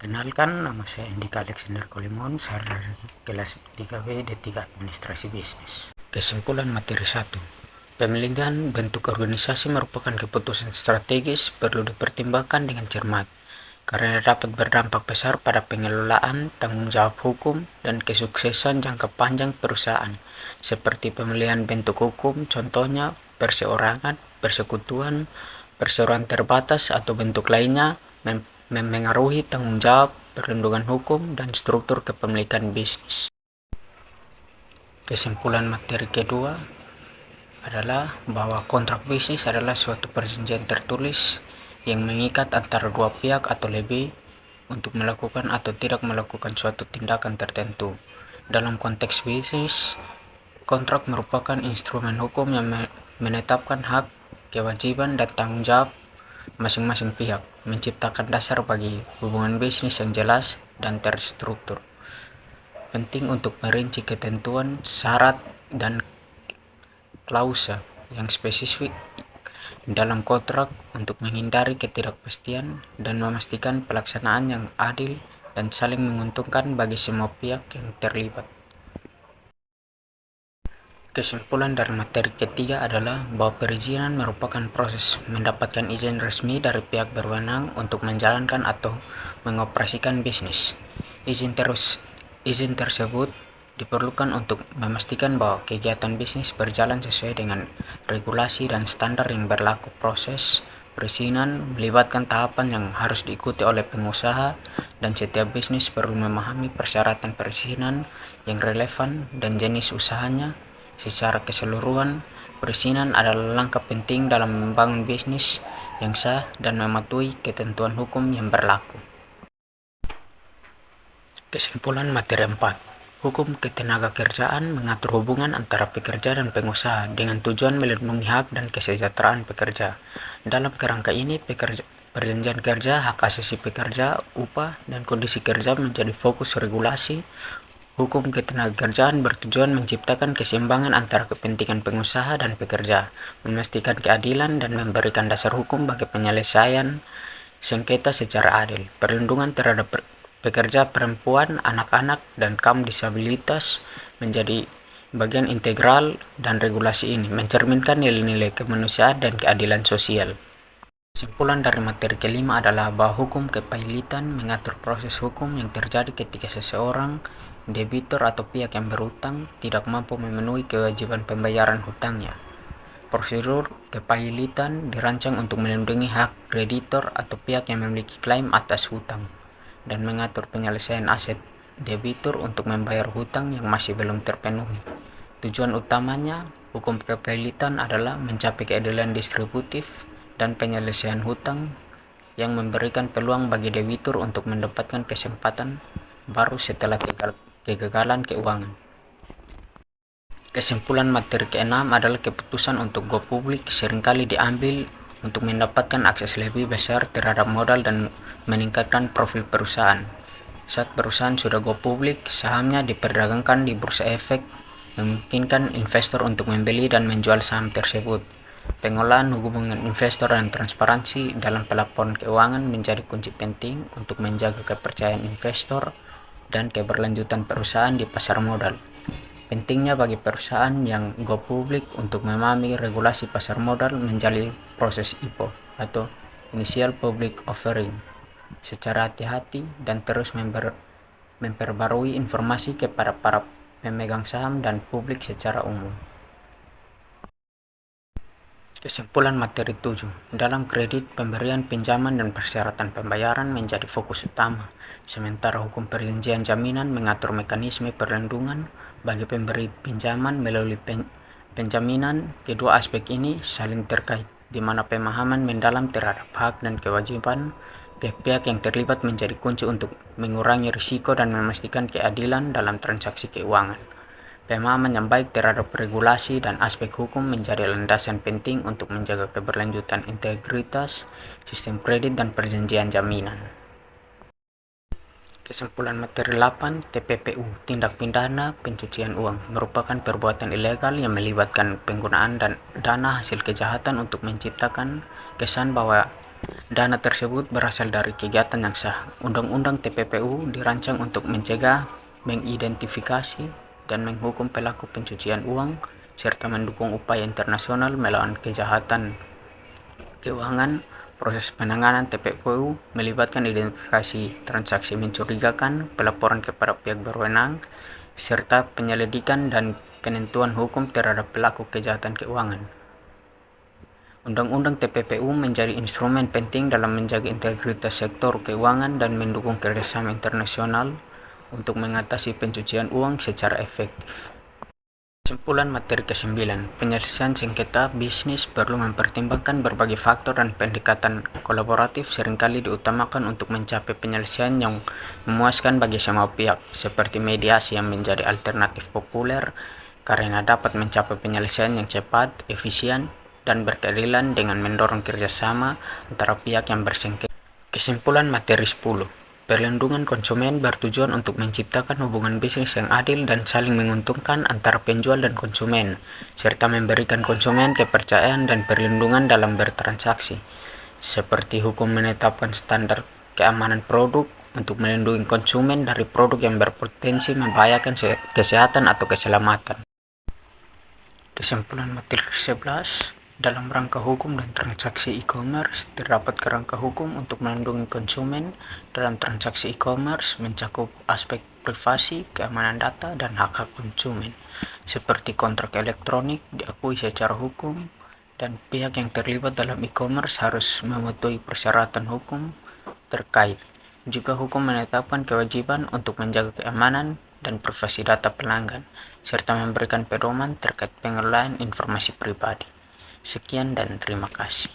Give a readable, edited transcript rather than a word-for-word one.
Kenalkan, nama saya Andika Alexander Kolimon, saya dari kelas 3B D3 Administrasi Bisnis. Kesimpulan materi 1. Pemilihan bentuk organisasi merupakan keputusan strategis perlu dipertimbangkan dengan cermat, karena dapat berdampak besar pada pengelolaan, tanggung jawab hukum, dan kesuksesan jangka panjang perusahaan, seperti pemilihan bentuk hukum, contohnya perseorangan, persekutuan, perseroan terbatas, atau bentuk lainnya memengaruhi tanggung jawab, perlindungan hukum, dan struktur kepemilikan bisnis. Kesimpulan materi kedua adalah bahwa kontrak bisnis adalah suatu perjanjian tertulis yang mengikat antara dua pihak atau lebih untuk melakukan atau tidak melakukan suatu tindakan tertentu. Dalam konteks bisnis, kontrak merupakan instrumen hukum yang menetapkan hak, kewajiban, dan tanggung jawab masing-masing pihak, menciptakan dasar bagi hubungan bisnis yang jelas dan terstruktur. Penting untuk merinci ketentuan, syarat, dan klausa yang spesifik dalam kontrak untuk menghindari ketidakpastian dan memastikan pelaksanaan yang adil dan saling menguntungkan bagi semua pihak yang terlibat. Kesimpulan dari materi ketiga adalah bahwa perizinan merupakan proses mendapatkan izin resmi dari pihak berwenang untuk menjalankan atau mengoperasikan bisnis. Izin tersebut diperlukan untuk memastikan bahwa kegiatan bisnis berjalan sesuai dengan regulasi dan standar yang berlaku. Proses perizinan melibatkan tahapan yang harus diikuti oleh pengusaha, dan setiap bisnis perlu memahami persyaratan perizinan yang relevan dan jenis usahanya. Secara keseluruhan, perizinan adalah langkah penting dalam membangun bisnis yang sah dan mematuhi ketentuan hukum yang berlaku. Kesimpulan materi 4. Hukum ketenagakerjaan mengatur hubungan antara pekerja dan pengusaha dengan tujuan melindungi hak dan kesejahteraan pekerja. Dalam kerangka ini, perjanjian kerja, hak asasi pekerja, upah, dan kondisi kerja menjadi fokus regulasi. Hukum ketenagakerjaan bertujuan menciptakan keseimbangan antara kepentingan pengusaha dan pekerja, memastikan keadilan, dan memberikan dasar hukum bagi penyelesaian sengketa secara adil. Perlindungan terhadap pekerja perempuan, anak-anak, dan kaum disabilitas menjadi bagian integral dan regulasi ini mencerminkan nilai-nilai kemanusiaan dan keadilan sosial. Kesimpulan dari materi kelima adalah bahwa hukum kepailitan mengatur proses hukum yang terjadi ketika seseorang, debitur atau pihak yang berhutang, tidak mampu memenuhi kewajiban pembayaran hutangnya. Prosedur kepailitan dirancang untuk melindungi hak kreditor atau pihak yang memiliki klaim atas hutang, dan mengatur penyelesaian aset debitur untuk membayar hutang yang masih belum terpenuhi. Tujuan utamanya hukum kepailitan adalah mencapai keadilan distributif dan penyelesaian hutang yang memberikan peluang bagi debitur untuk mendapatkan kesempatan baru setelah kegagalan keuangan. Kesimpulan materi ke-6 adalah keputusan untuk go publik seringkali diambil untuk mendapatkan akses lebih besar terhadap modal dan meningkatkan profil perusahaan. Saat perusahaan sudah go publik, sahamnya diperdagangkan di bursa efek, memungkinkan investor untuk membeli dan menjual saham tersebut. Pengolahan hubungan investor dan transparansi dalam pelaporan keuangan menjadi kunci penting untuk menjaga kepercayaan investor dan keberlanjutan perusahaan di pasar modal. Pentingnya bagi perusahaan yang go publik untuk memahami regulasi pasar modal menjalani proses IPO atau Initial Public Offering secara hati-hati dan terus memperbarui informasi kepada para pemegang saham dan publik secara umum. Kesimpulan materi 7. Dalam kredit, pemberian pinjaman dan persyaratan pembayaran menjadi fokus utama, sementara hukum perjanjian jaminan mengatur mekanisme perlindungan bagi pemberi pinjaman melalui penjaminan. Kedua aspek ini saling terkait, di mana pemahaman mendalam terhadap hak dan kewajiban pihak-pihak yang terlibat menjadi kunci untuk mengurangi risiko dan memastikan keadilan dalam transaksi keuangan. Pemahaman yang baik terhadap regulasi dan aspek hukum menjadi landasan penting untuk menjaga keberlanjutan integritas sistem kredit dan perjanjian jaminan. Kesimpulan materi 8, TPPU, tindak pidana pencucian uang, merupakan perbuatan ilegal yang melibatkan penggunaan dan dana hasil kejahatan untuk menciptakan kesan bahwa Dana tersebut berasal dari kegiatan yang sah. Undang-Undang TPPU dirancang untuk mencegah, mengidentifikasi, dan menghukum pelaku pencucian uang, serta mendukung upaya internasional melawan kejahatan keuangan. Proses penanganan TPPU melibatkan identifikasi transaksi mencurigakan, pelaporan kepada pihak berwenang, serta penyelidikan dan penentuan hukum terhadap pelaku kejahatan keuangan. Undang-Undang TPPU menjadi instrumen penting dalam menjaga integritas sektor keuangan dan mendukung kerjasama internasional untuk mengatasi pencucian uang secara efektif. Kesimpulan materi ke-9, penyelesaian sengketa bisnis perlu mempertimbangkan berbagai faktor dan pendekatan kolaboratif seringkali diutamakan untuk mencapai penyelesaian yang memuaskan bagi semua pihak, seperti mediasi yang menjadi alternatif populer karena dapat mencapai penyelesaian yang cepat, efisien, dan berkeadilan dengan mendorong kerjasama antara pihak yang bersengketa. Kesimpulan materi 10. Perlindungan konsumen bertujuan untuk menciptakan hubungan bisnis yang adil dan saling menguntungkan antara penjual dan konsumen, serta memberikan konsumen kepercayaan dan perlindungan dalam bertransaksi, seperti hukum menetapkan standar keamanan produk untuk melindungi konsumen dari produk yang berpotensi membahayakan kesehatan atau keselamatan. Kesimpulan materi 11. Dalam rangka hukum dan transaksi e-commerce, terdapat kerangka hukum untuk melindungi konsumen dalam transaksi e-commerce mencakup aspek privasi, keamanan data, dan hak-hak konsumen, seperti kontrak elektronik diakui secara hukum, dan pihak yang terlibat dalam e-commerce harus mematuhi persyaratan hukum terkait. Juga hukum menetapkan kewajiban untuk menjaga keamanan dan privasi data pelanggan, serta memberikan pedoman terkait pengelolaan informasi pribadi. Sekian dan terima kasih.